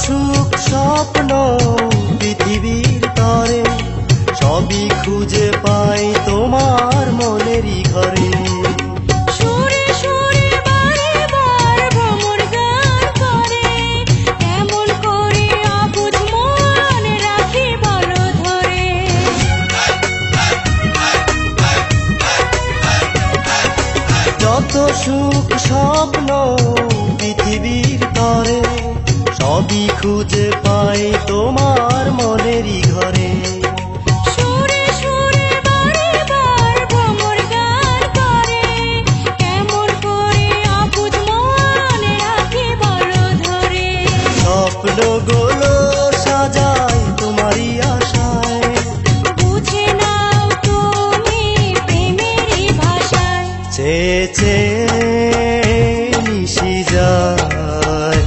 সুখ স্বপ্ন পৃথিবীর তরে সবই খুঁজে পাই তোমার মনেরই ঘরে। সুরে সুরে বারে বার ভ্রমর গান করে, কেমন করে অবুঝ মন রাখি বলো ধরে। যত সুখ স্বপ্ন পৃথিবীর তরে সবই খুঁজে পাই তোমার মনেরই ঘরে। সুরে সুরে বারে বার ভ্রমর গান করে, কেমন করে অবুঝ মন রাখি বলো ধরে। স্বপ্নগুলো সাজাই তোমারই আশায়, বুঝে নাও তুমি প্রেমেরই ভাষায়। চেয়ে চেয়ে নিশি যায়,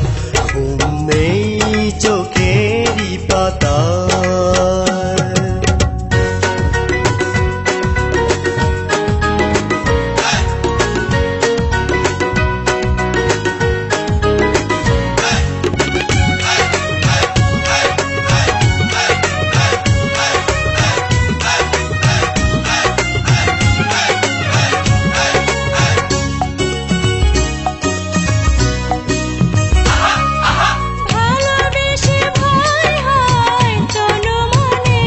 ঘুম নেই চোখেরই পাতায়। ভালোবেসে ভয় হয় জনমনে,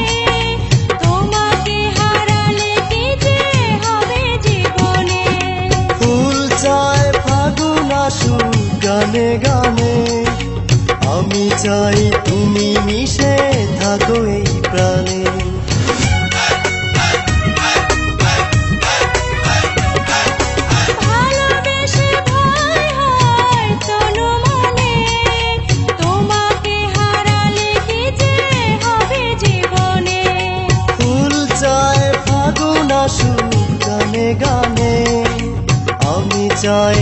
তোমাকে হারালে কি যে হবে জীবনে। ফুল চায় ফাগুন আসুক গানে গানে, আমি চাই তুমি মিশে থাকো এই প্রাণে। ভালোবেসে ভয় হয় জনমনে, তোমাকে হারালে কি যে হবে জীবনে। ফুল চায় ফাগুন আসুক গানে গানে, আমি চাই